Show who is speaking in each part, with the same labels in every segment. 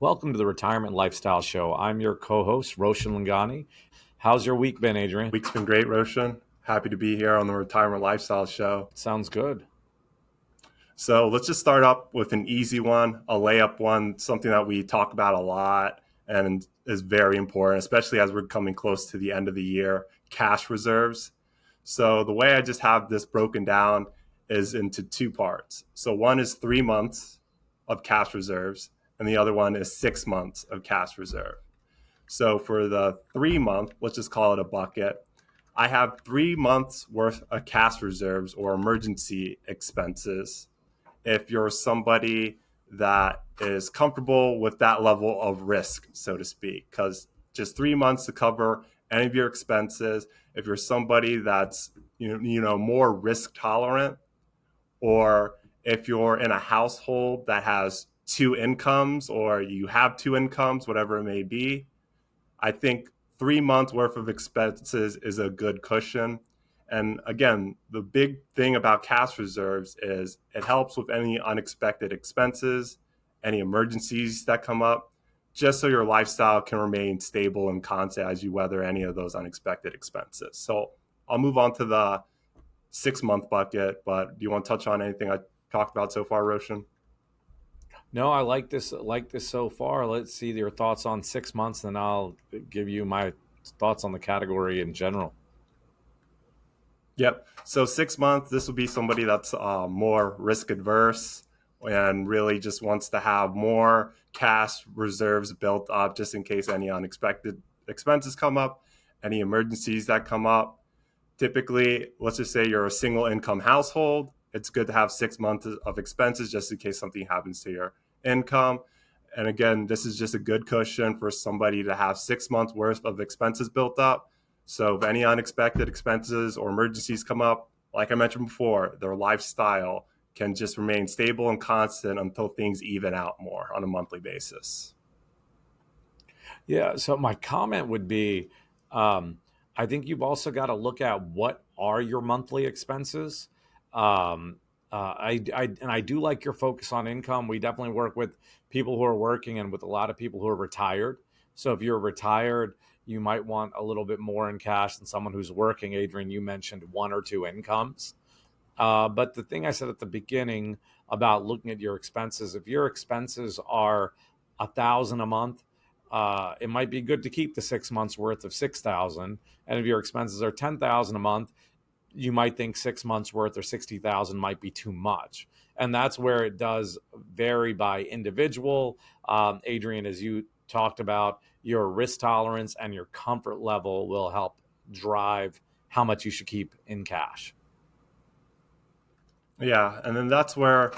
Speaker 1: Welcome to the Retirement Lifestyle Show. I'm your co-host, Roshan Loungani. How's your week been, Adrian?
Speaker 2: Week's been great, Roshan. Happy to be here on the Retirement Lifestyle Show.
Speaker 1: Sounds good.
Speaker 2: So let's just start up with an easy one, a layup one, something that we talk about a lot and is very important, especially as we're coming close to the end of the year, cash reserves. So the way I just have this broken down is into two parts. So one is 3 months of cash reserves, and the other one is 6 months of cash reserve. So for the 3 month, let's just call it a bucket, I have 3 months worth of cash reserves or emergency expenses. If you're somebody that is comfortable with that level of risk, so to speak, because just 3 months to cover any of your expenses. If you're somebody that's more risk tolerant, or if you're in a household that has two incomes or you have two incomes, whatever it may be, I think 3 months worth of expenses is a good cushion. And again, the big thing about cash reserves is it helps with any unexpected expenses, any emergencies that come up, just so your lifestyle can remain stable and constant as you weather any of those unexpected expenses. So I'll move on to the 6 month bucket, but do you want to touch on anything I talked about so far, Roshan?
Speaker 1: No, I like this. So far. Let's see your thoughts on 6 months, and I'll give you my thoughts on the category in general.
Speaker 2: Yep. So 6 months, this will be somebody that's more risk adverse and really just wants to have more cash reserves built up just in case any unexpected expenses come up, any emergencies that come up. Typically, let's just say you're a single income household. It's good to have 6 months of expenses just in case something happens to your income. And again, this is just a good cushion for somebody to have 6 months worth of expenses built up. So if any unexpected expenses or emergencies come up, like I mentioned before, their lifestyle can just remain stable and constant until things even out more on a monthly basis.
Speaker 1: Yeah. So my comment would be, I think you've also got to look at what are your monthly expenses. I do like your focus on income. We definitely work with people who are working and with a lot of people who are retired. So if you're retired, you might want a little bit more in cash than someone who's working. Adrian, you mentioned one or two incomes. But the thing I said at the beginning about looking at your expenses, if your expenses are 1,000 a month, it might be good to keep the 6 months worth of 6,000. And if your expenses are 10,000 a month, you might think 6 months worth or 60,000 might be too much. And that's where it does vary by individual. Adrian, as you talked about, your risk tolerance and your comfort level will help drive how much you should keep in cash.
Speaker 2: Yeah, and then that's where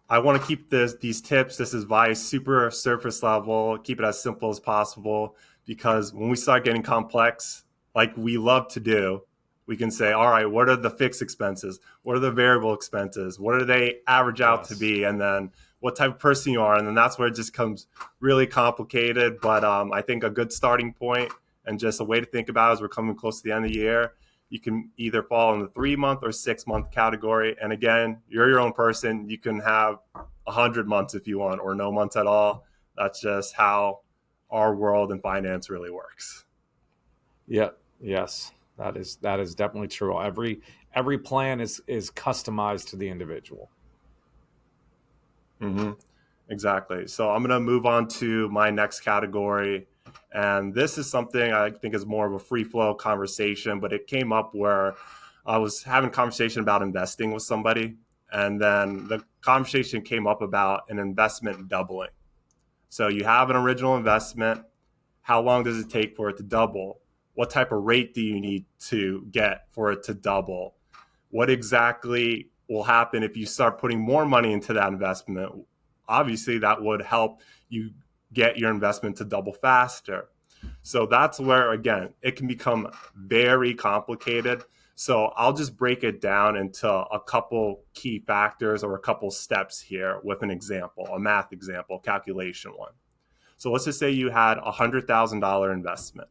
Speaker 2: I want to keep these tips, this advice super surface level, keep it as simple as possible, because when we start getting complex, like we love to do, we can say, all right, what are the fixed expenses? What are the variable expenses? What do they average out to
Speaker 1: Yes.
Speaker 2: be? And then what type of person you are. And then that's where it just comes really complicated. But I think a good starting point and just a way to think about it as we're coming close to the end of the year, you can either fall in the 3 month or 6 month category. And again, you're your own person. You can have 100 months if you want, or no months at all. That's just how our world and finance really works.
Speaker 1: Yeah. Yes. That is definitely true. Every plan is customized to the individual.
Speaker 2: Mm-hmm. Exactly. So I'm going to move on to my next category. And this is something I think is more of a free flow conversation, but it came up where I was having a conversation about investing with somebody. And then the conversation came up about an investment doubling. So you have an original investment. How long does it take for it to double? What type of rate do you need to get for it to double? What exactly will happen if you start putting more money into that investment? Obviously, that would help you get your investment to double faster. So that's where, again, it can become very complicated. So I'll just break it down into a couple key factors or a couple steps here with an example, a math example, calculation one. So let's just say you had a $100,000 investment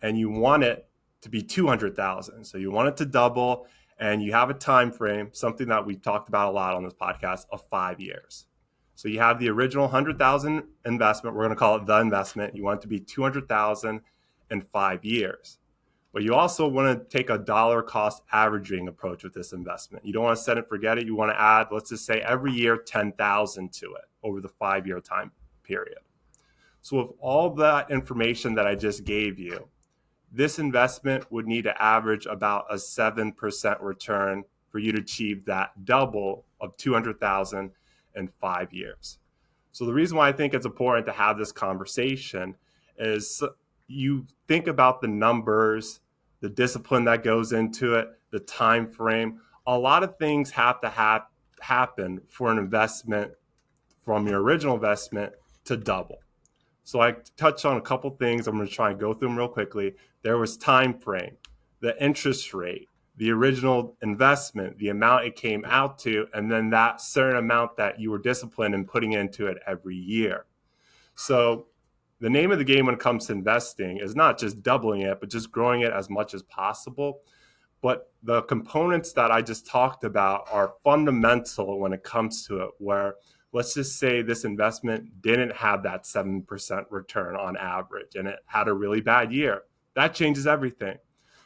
Speaker 2: and you want it to be 200,000. So you want it to double, and you have a time frame, something that we talked about a lot on this podcast, of 5 years. So you have the original 100,000 investment. We're going to call it the investment. You want it to be 200,000 in 5 years. But you also want to take a dollar cost averaging approach with this investment. You don't want to set it, forget it. You want to add, let's just say every year, 10,000 to it over the 5 year time period. So with all that information that I just gave you, this investment would need to average about a 7% return for you to achieve that double of 200,000 in 5 years. So the reason why I think it's important to have this conversation is you think about the numbers, the discipline that goes into it, the time frame. A lot of things have to happen for an investment from your original investment to double. So I touched on a couple things. I'm going to try and go through them real quickly. There was time frame, the interest rate, the original investment, the amount it came out to, and then that certain amount that you were disciplined in putting into it every year. So the name of the game when it comes to investing is not just doubling it, but just growing it as much as possible. But the components that I just talked about are fundamental when it comes to it, where let's just say this investment didn't have that 7% return on average and it had a really bad year. That changes everything.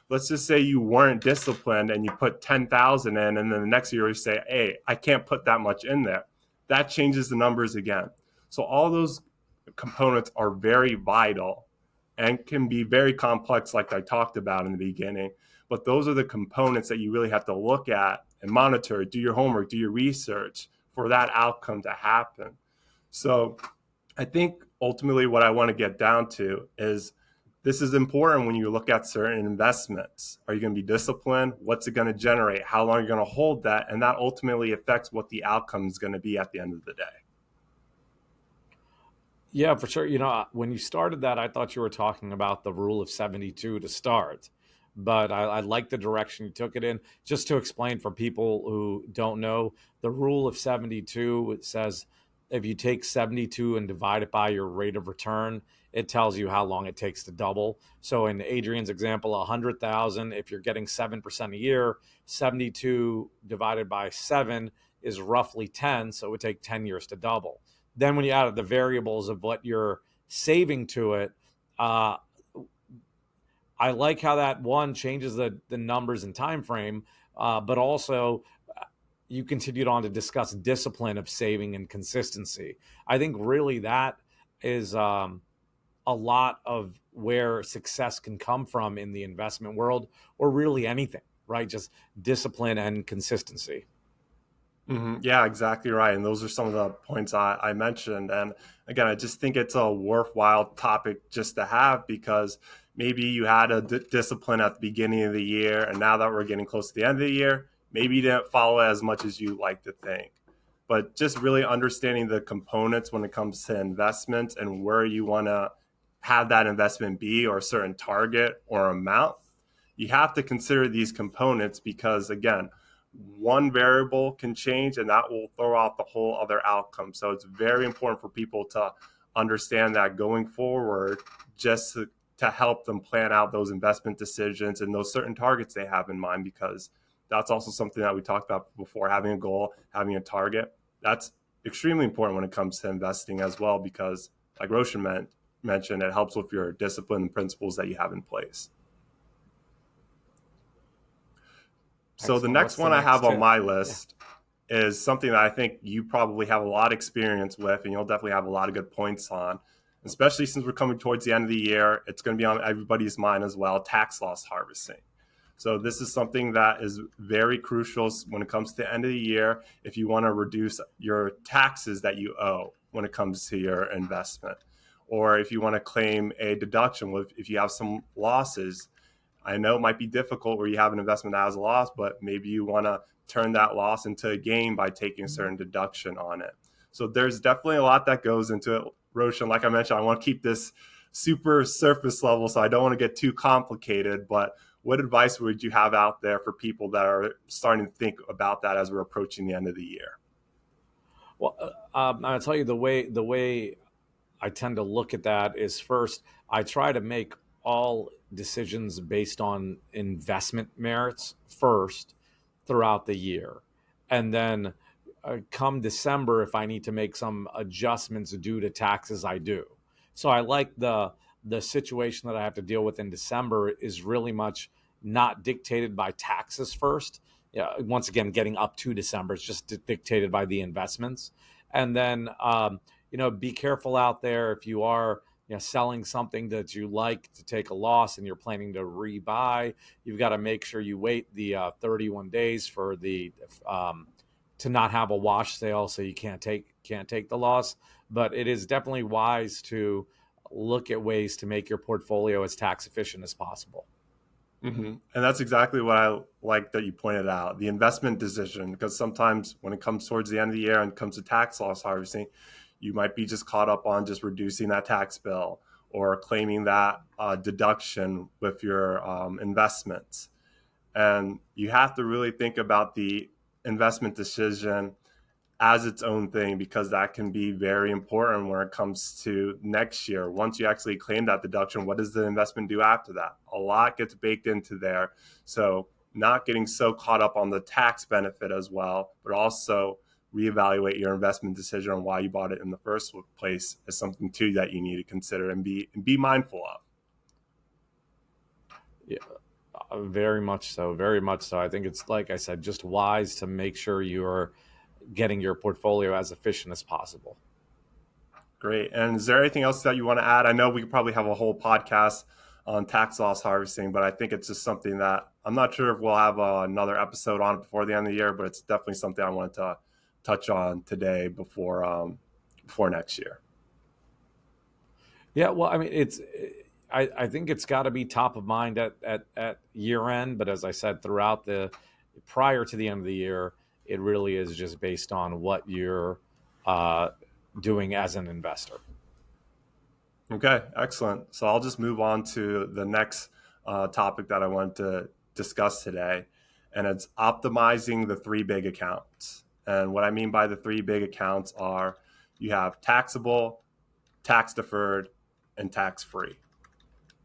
Speaker 2: Let's just say you weren't disciplined and you put 10,000 in, and then the next year you say, hey, I can't put that much in there. That changes the numbers again. So all those components are very vital and can be very complex, like I talked about in the beginning. But those are the components that you really have to look at and monitor, do your homework, do your research for that outcome to happen. So I think ultimately what I want to get down to is this is important when you look at certain investments. Are you going to be disciplined? What's it going to generate? How long are you going to hold that? And that ultimately affects what the outcome is going to be at the end of the day.
Speaker 1: Yeah, for sure. When you started that, I thought you were talking about the rule of 72 to start, but I like the direction you took it in. Just to explain for people who don't know, the rule of 72, it says if you take 72 and divide it by your rate of return, it tells you how long it takes to double. So in Adrian's example, 100,000, if you're getting 7% a year, 72 divided by 7 is roughly 10, so it would take 10 years to double. Then when you add the variables of what you're saving to it, I like how that one changes the numbers and time frame, but also you continued on to discuss discipline of saving and consistency. I think really that is a lot of where success can come from in the investment world, or really anything, right? Just discipline and consistency.
Speaker 2: Mm-hmm. Yeah, exactly right. And those are some of the points I mentioned. And again, I just think it's a worthwhile topic just to have because maybe you had a discipline at the beginning of the year, and now that we're getting close to the end of the year, maybe you didn't follow it as much as you like to think. But just really understanding the components when it comes to investments and where you want to have that investment be or a certain target or amount, you have to consider these components because, again, one variable can change and that will throw out the whole other outcome. So it's very important for people to understand that going forward, just to help them plan out those investment decisions and those certain targets they have in mind, because that's also something that we talked about before, having a goal, having a target. That's extremely important when it comes to investing as well, because like Roshan mentioned, it helps with your discipline and principles that you have in place. So the
Speaker 1: Excellent.
Speaker 2: next
Speaker 1: What's the
Speaker 2: one I
Speaker 1: next
Speaker 2: have on
Speaker 1: tip?
Speaker 2: my
Speaker 1: Yeah.
Speaker 2: list is something that I think you probably have a lot of experience with, and you'll definitely have a lot of good points on, especially since we're coming towards the end of the year. It's going to be on everybody's mind as well, tax loss harvesting. So this is something that is very crucial when it comes to the end of the year if you want to reduce your taxes that you owe when it comes to your investment. Or if you want to claim a deduction if you have some losses. I know it might be difficult where you have an investment that has a loss, but maybe you want to turn that loss into a gain by taking a certain deduction on it. So there's definitely a lot that goes into it. Roshan, like I mentioned, I want to keep this super surface level, so I don't want to get too complicated, but what advice would you have out there for people that are starting to think about that as we're approaching the end of the year?
Speaker 1: Well, I'll tell you the way I tend to look at that is first, I try to make all decisions based on investment merits first throughout the year. And then come December, if I need to make some adjustments due to taxes, I do. So I like the situation that I have to deal with in December is really much not dictated by taxes first. Yeah, once again, getting up to December, it's just dictated by the investments. And then, be careful out there if you are, selling something that you like to take a loss and you're planning to rebuy. You've got to make sure you wait the 31 days for the to not have a wash sale, so you can't take the loss. But it is definitely wise to look at ways to make your portfolio as tax efficient as possible.
Speaker 2: And that's exactly what I like that you pointed out, the investment decision, because sometimes when it comes towards the end of the year and comes to tax loss harvesting, you might be just caught up on just reducing that tax bill or claiming that deduction with your investments. And you have to really think about the investment decision as its own thing, because that can be very important when it comes to next year. Once you actually claim that deduction, what does the investment do after that? A lot gets baked into there. So not getting so caught up on the tax benefit as well, but also reevaluate your investment decision on why you bought it in the first place is something too that you need to consider and be mindful of.
Speaker 1: Yeah, very much so. Very much so. I think it's, like I said, just wise to make sure you're getting your portfolio as efficient as possible.
Speaker 2: Great. And is there anything else that you want to add? I know we could probably have a whole podcast on tax loss harvesting, but I think it's just something that I'm not sure if we'll have another episode on it before the end of the year, but it's definitely something I wanted to touch on today before next year.
Speaker 1: Yeah, well, I mean, I think it's got to be top of mind at year end, but as I said, throughout the prior to the end of the year, it really is just based on what you're uh, doing as an investor.
Speaker 2: Okay, excellent. So I'll just move on to the next topic that I want to discuss today, and it's optimizing the three big accounts. And what I mean by the three big accounts are you have taxable, tax deferred, and tax free.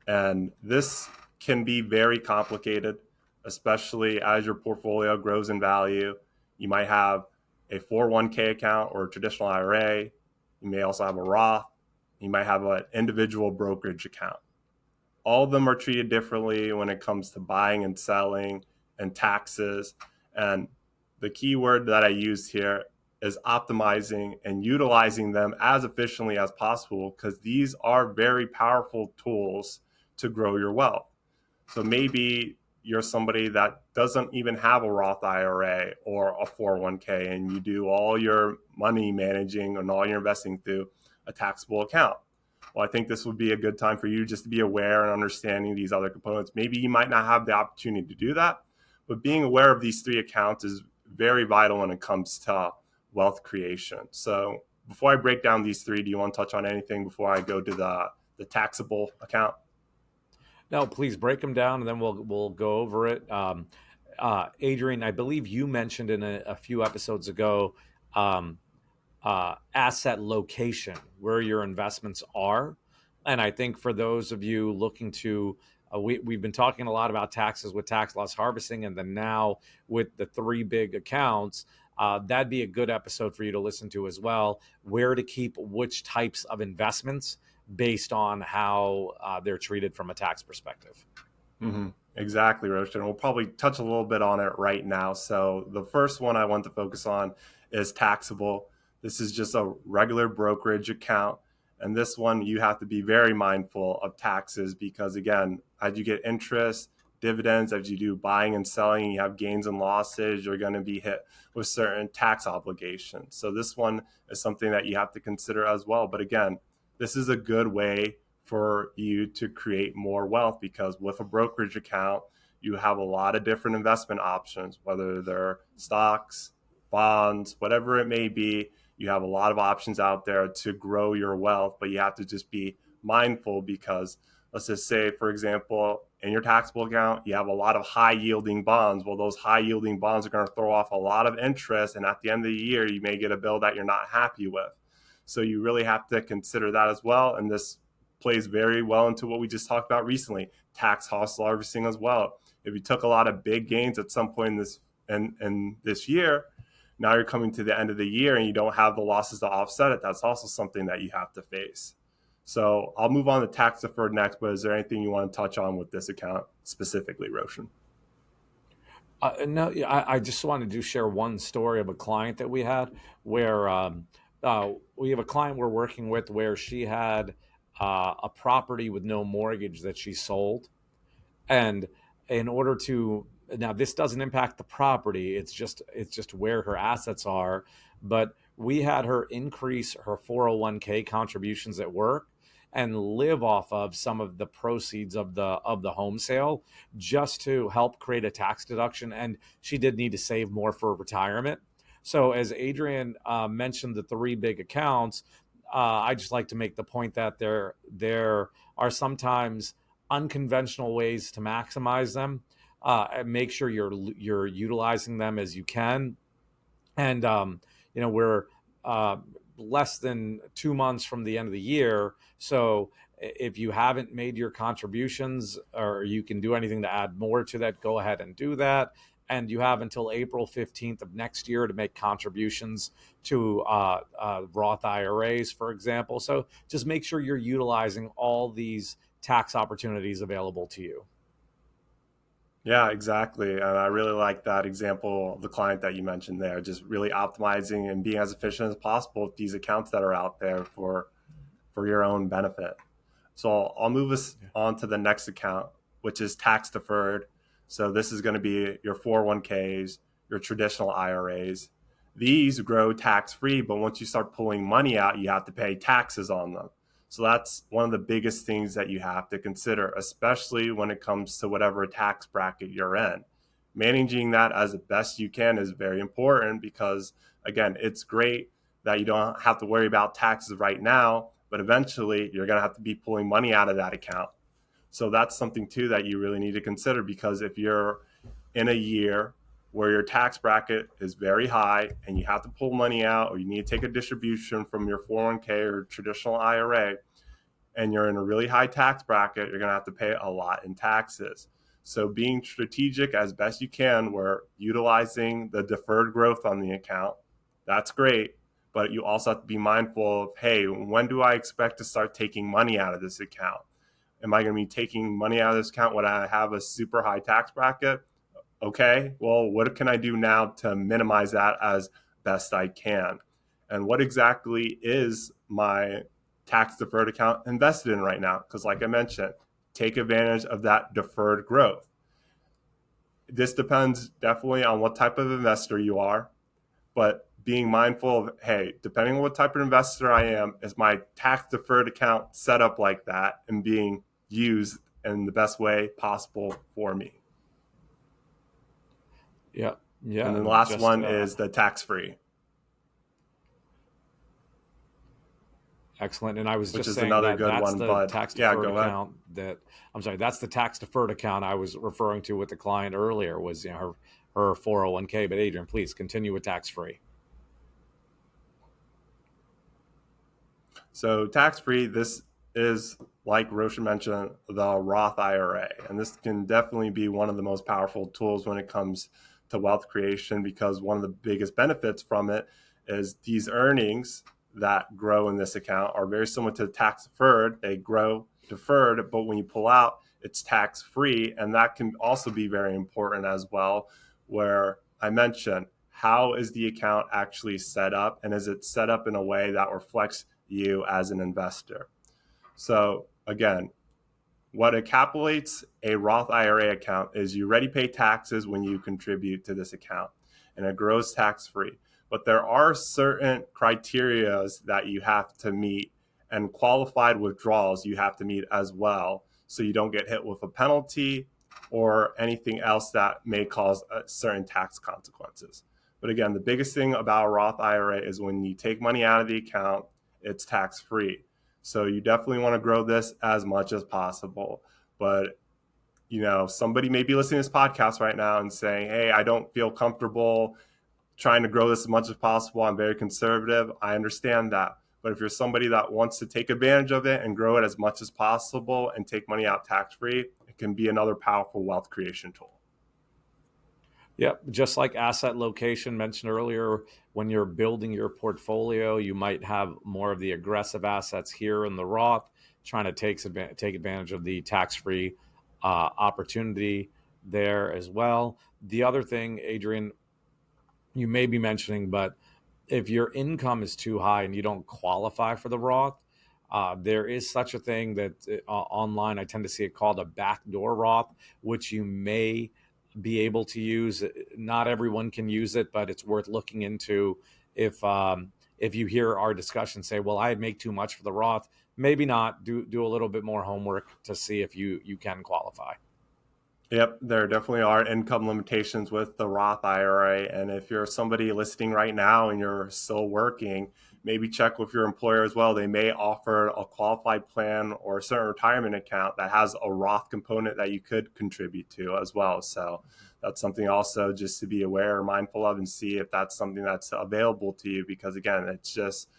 Speaker 2: And this can be very complicated, especially as your portfolio grows in value. You might have a 401k account or a traditional IRA. You may also have a Roth. You might have an individual brokerage account. All of them are treated differently when it comes to buying and selling and taxes. And the key word that I use here is optimizing and utilizing them as efficiently as possible, because these are very powerful tools to grow your wealth. So maybe you're somebody that doesn't even have a Roth IRA or a 401k, and you do all your money managing and all your investing through a taxable account. Well, I think this would be a good time for you just to be aware and understanding these other components. Maybe you might not have the opportunity to do that, but being aware of these three accounts is very vital when it comes to wealth creation. So before I break down these three, do you want to touch on anything before I go to the taxable account?
Speaker 1: No, please break them down, and then we'll go over it. Adrian, I believe you mentioned in a few episodes ago, um, asset location, where your investments are. And I think for those of you looking to, we've been talking a lot about taxes with tax loss harvesting, and then now with the three big accounts, that'd be a good episode for you to listen to as well. Where to keep which types of investments based on how they're treated from a tax perspective.
Speaker 2: Mm-hmm. Exactly, Roshan. We'll probably touch a little bit on it right now. So the first one I want to focus on is taxable. This is just a regular brokerage account. And this one, you have to be very mindful of taxes because, again, as you get interest, dividends, as you do buying and selling, you have gains and losses, you're going to be hit with certain tax obligations. So this one is something that you have to consider as well. But again, this is a good way for you to create more wealth, because with a brokerage account, you have a lot of different investment options, whether they're stocks, bonds, whatever it may be. You have a lot of options out there to grow your wealth, but you have to just be mindful because let's just say, for example, in your taxable account, you have a lot of high yielding bonds. Well, those high yielding bonds are going to throw off a lot of interest. And at the end of the year, you may get a bill that you're not happy with. So you really have to consider that as well. And this plays very well into what we just talked about recently, tax loss harvesting as well. If you took a lot of big gains at some point in this year, Now you're coming to the end of the year and you don't have the losses to offset it. That's also something that you have to face. So I'll move on to tax deferred next, but is there anything you want to touch on with this account specifically, Roshan?
Speaker 1: No, yeah, I just wanted to share one story of a client that we had where we have a client we're working with where she had a property with no mortgage that she sold. And in order to, now this doesn't impact the property, it's just where her assets are, but we had her increase her 401k contributions at work and live off of some of the proceeds of the home sale just to help create a tax deduction. And she did need to save more for retirement. So as Adrian mentioned, the three big accounts, I just like to make the point that there are sometimes unconventional ways to maximize them. And make sure you're utilizing them as you can. And we're uh, less than 2 months from the end of the year, so if you haven't made your contributions or you can do anything to add more to that, go ahead and do that. And you have until April 15th of next year to make contributions to Roth IRAs, for example. So just make sure you're utilizing all these tax opportunities available to you.
Speaker 2: Yeah, exactly. And I really like that example of the client that you mentioned there, just really optimizing and being as efficient as possible with these accounts that are out there for your own benefit. So I'll move us on to the next account, which is tax deferred. So this is going to be your 401ks, your traditional IRAs. These grow tax free, but once you start pulling money out, you have to pay taxes on them. So that's one of the biggest things that you have to consider, especially when it comes to whatever tax bracket you're in. Managing that as best you can is very important because, again, it's great that you don't have to worry about taxes right now, but eventually you're going to have to be pulling money out of that account. So that's something too that you really need to consider, because if you're in a year where your tax bracket is very high and you have to pull money out, or you need to take a distribution from your 401k or traditional IRA, and you're in a really high tax bracket, you're going to have to pay a lot in taxes. So being strategic as best you can, we're utilizing the deferred growth on the account. That's great. But you also have to be mindful of, hey, when do I expect to start taking money out of this account? Am I going to be taking money out of this account when I have a super high tax bracket? Okay, well, what can I do now to minimize that as best I can? And what exactly is my tax deferred account invested in right now? Because, like I mentioned, take advantage of that deferred growth. This depends definitely on what type of investor you are, but being mindful of, hey, depending on what type of investor I am, is my tax deferred account set up like that and being used in the best way possible for me?
Speaker 1: Yeah,
Speaker 2: And
Speaker 1: yeah,
Speaker 2: then the
Speaker 1: and
Speaker 2: last
Speaker 1: just
Speaker 2: one is the tax free,
Speaker 1: excellent. And I was
Speaker 2: which
Speaker 1: just
Speaker 2: is
Speaker 1: saying
Speaker 2: another
Speaker 1: that
Speaker 2: good
Speaker 1: that's
Speaker 2: one.
Speaker 1: the
Speaker 2: But
Speaker 1: tax
Speaker 2: yeah,
Speaker 1: deferred
Speaker 2: go ahead.
Speaker 1: account I'm sorry, that's the tax deferred account I was referring to with the client earlier was her 401k. But Adrian, please continue with tax free.
Speaker 2: So tax free, this is, like Roshan mentioned, the Roth IRA. And this can definitely be one of the most powerful tools when it comes to wealth creation, because one of the biggest benefits from it is these earnings that grow in this account are very similar to tax deferred. They grow deferred, but when you pull out, it's tax free. And that can also be very important as well, where I mentioned, how is the account actually set up? And is it set up in a way that reflects you as an investor? So again, what encapsulates a Roth IRA account is you already pay taxes when you contribute to this account, and it grows tax free. But there are certain criteria that you have to meet, and qualified withdrawals you have to meet as well, so you don't get hit with a penalty or anything else that may cause certain tax consequences. But again, the biggest thing about a Roth IRA is when you take money out of the account, it's tax free. So you definitely want to grow this as much as possible. But somebody may be listening to this podcast right now and saying, hey, I don't feel comfortable trying to grow this as much as possible. I'm very conservative. I understand that. But if you're somebody that wants to take advantage of it and grow it as much as possible and take money out tax free, it can be another powerful wealth creation tool.
Speaker 1: Yep, just like asset location mentioned earlier, when you're building your portfolio, you might have more of the aggressive assets here in the Roth, trying to take advantage of the tax-free opportunity there as well. The other thing, Adrian, you may be mentioning, but if your income is too high and you don't qualify for the Roth, there is such a thing that online I tend to see it called a backdoor Roth, which you may be able to use. Not everyone can use it, but it's worth looking into. If you hear our discussion, say, "Well, I make too much for the Roth," maybe not. Do a little bit more homework to see if you can qualify.
Speaker 2: Yep, there definitely are income limitations with the Roth IRA. And if you're somebody listening right now and you're still working, maybe check with your employer as well. They may offer a qualified plan or a certain retirement account that has a Roth component that you could contribute to as well. So that's something also just to be aware or mindful of and see if that's something that's available to you. Because again, it's just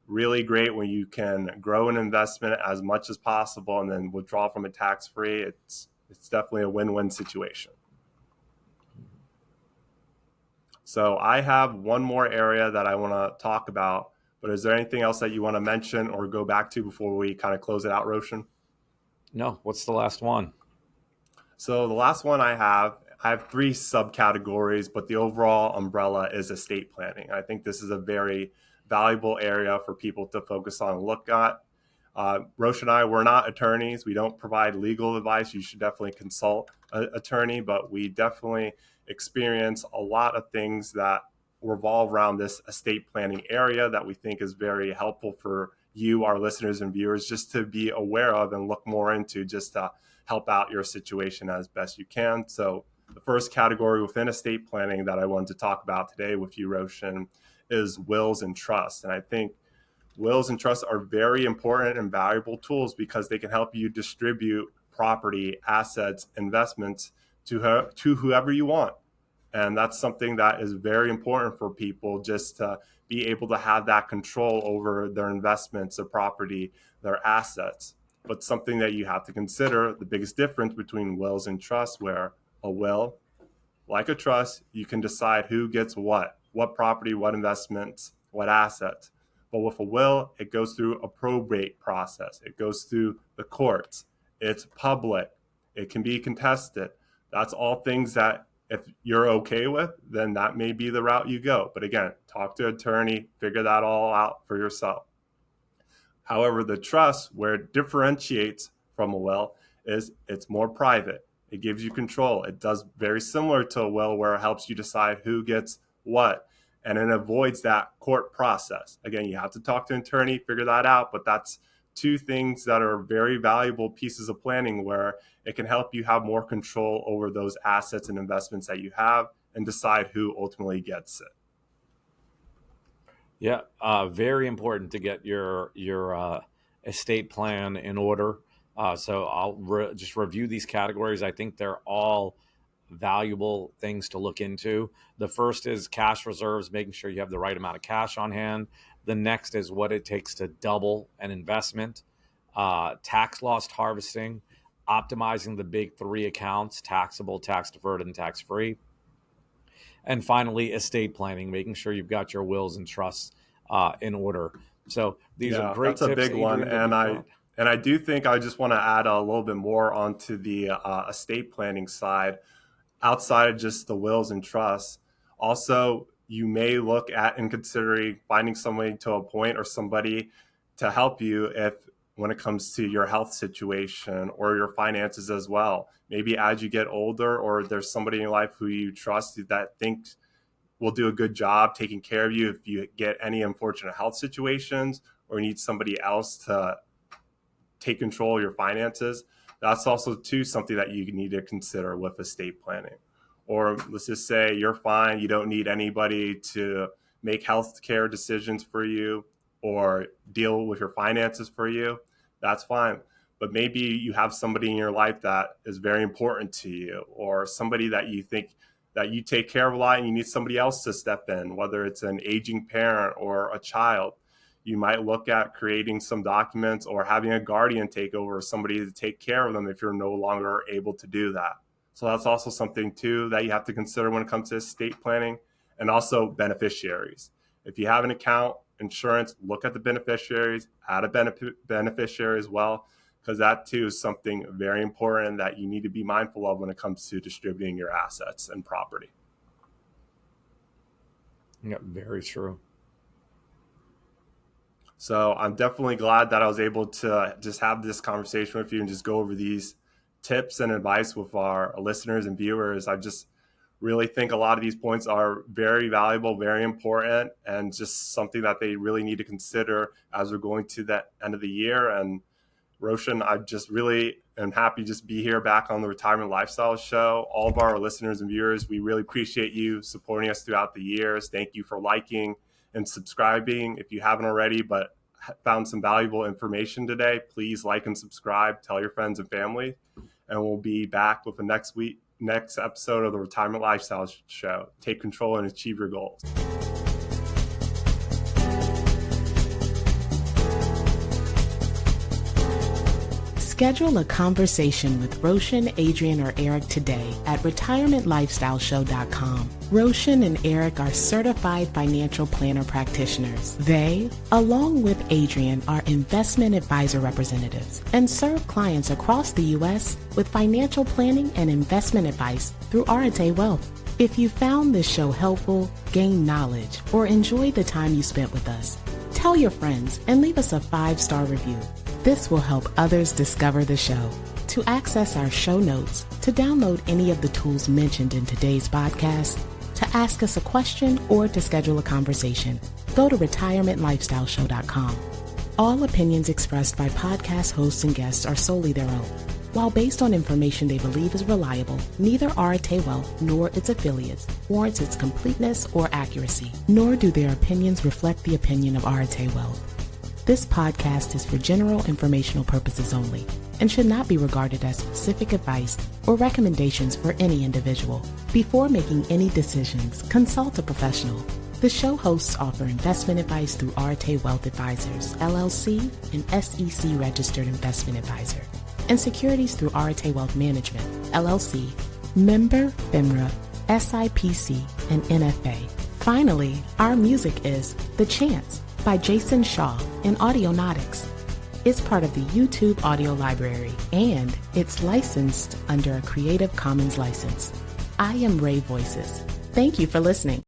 Speaker 2: really great when you can grow an investment as much as possible and then withdraw from it tax free. It's definitely a win-win situation. So I have one more area that I want to talk about, but is there anything else that you want to mention or go back to before we kind of close it out, Roshan?
Speaker 1: No, what's the last one?
Speaker 2: So the last one I have three subcategories, but the overall umbrella is estate planning. I think this is a very valuable area for people to focus on and look at. Roche and I, we're not attorneys. We don't provide legal advice. You should definitely consult an attorney, but we definitely experience a lot of things that revolve around this estate planning area that we think is very helpful for you, our listeners and viewers, just to be aware of and look more into, just to help out your situation as best you can. So the first category within estate planning that I wanted to talk about today with you, Roshan, is wills and trusts. And I think wills and trusts are very important and valuable tools because they can help you distribute property, assets, investments to whoever you want. And that's something that is very important for people, just to be able to have that control over their investments, their property, their assets. But something that you have to consider, the biggest difference between wills and trusts, where a will, like a trust, you can decide who gets what property, what investments, what assets. But with a will, it goes through a probate process. It goes through the courts. It's public. It can be contested. That's all things that if you're okay with, then that may be the route you go. But again, talk to an attorney, figure that all out for yourself. However, the trust, where it differentiates from a will, is it's more private. It gives you control. It does very similar to a will, where it helps you decide who gets what, and it avoids that court process. Again, you have to talk to an attorney, figure that out, but that's two things that are very valuable pieces of planning, where it can help you have more control over those assets and investments that you have and decide who ultimately gets it.
Speaker 1: Yeah, very important to get your estate plan in order. So just review these categories. I think they're all valuable things to look into. The first is cash reserves, making sure you have the right amount of cash on hand. The next is what it takes to double an investment. Tax loss harvesting, optimizing the big three accounts: taxable, tax deferred, and tax free. And finally, estate planning, making sure you've got your wills and trusts in order. So these are
Speaker 2: Yeah,
Speaker 1: great
Speaker 2: that's a
Speaker 1: tips,
Speaker 2: big one,
Speaker 1: Adrian, that you've got.
Speaker 2: and I do think I just want to add a little bit more onto the estate planning side, outside of just the wills and trusts. Also, you may look at and considering finding somebody to appoint or somebody to help you if when it comes to your health situation or your finances as well. Maybe as you get older, or there's somebody in your life who you trust that thinks will do a good job taking care of you if you get any unfortunate health situations or need somebody else to take control of your finances. That's also too something that you need to consider with estate planning. Or let's just say you're fine, you don't need anybody to make health care decisions for you or deal with your finances for you. That's fine. But maybe you have somebody in your life that is very important to you, or somebody that you think that you take care of a lot and you need somebody else to step in, whether it's an aging parent or a child. You might look at creating some documents or having a guardian take over, somebody to take care of them if you're no longer able to do that. So that's also something too that you have to consider when it comes to estate planning, and also beneficiaries. If you have an account, insurance, look at the beneficiaries, add a beneficiary as well, because that too is something very important that you need to be mindful of when it comes to distributing your assets and property.
Speaker 1: Yeah, very true.
Speaker 2: So I'm definitely glad that I was able to just have this conversation with you and just go over these tips and advice with our listeners and viewers. I just really think a lot of these points are very valuable, very important, and just something that they really need to consider as we're going to the end of the year. And Roshan, I just really am happy to just be here back on the Retirement Lifestyle Show. All of our listeners and viewers, we really appreciate you supporting us throughout the years. Thank you for liking and subscribing. If you haven't already, but found some valuable information today, please like and subscribe, tell your friends and family, and we'll be back with the next episode of the Retirement Lifestyle Show. Take control and achieve your goals.
Speaker 3: Schedule a conversation with Roshan, Adrian, or Erik today at retirementlifestyleshow.com. Roshan and Erik are certified financial planner practitioners. They, along with Adrian, are investment advisor representatives and serve clients across the U.S. with financial planning and investment advice through Arete Wealth. If you found this show helpful, gained knowledge, or enjoyed the time you spent with us, tell your friends and leave us a 5-star review. This will help others discover the show. To access our show notes, to download any of the tools mentioned in today's podcast, to ask us a question, or to schedule a conversation, go to retirementlifestyleshow.com. All opinions expressed by podcast hosts and guests are solely their own. While based on information they believe is reliable, neither Arete Wealth nor its affiliates warrants its completeness or accuracy, nor do their opinions reflect the opinion of Arete Wealth. This podcast is for general informational purposes only and should not be regarded as specific advice or recommendations for any individual. Before making any decisions, consult a professional. The show hosts offer investment advice through Arete Wealth Advisors, LLC, an SEC-registered investment advisor, and securities through Arete Wealth Management, LLC, member FINRA, SIPC, and NFA. Finally, our music is The Chance by Jason Shaw in Audionautics. It's part of the YouTube audio library, and it's licensed under a Creative Commons license. I am Ray Voices. Thank you for listening.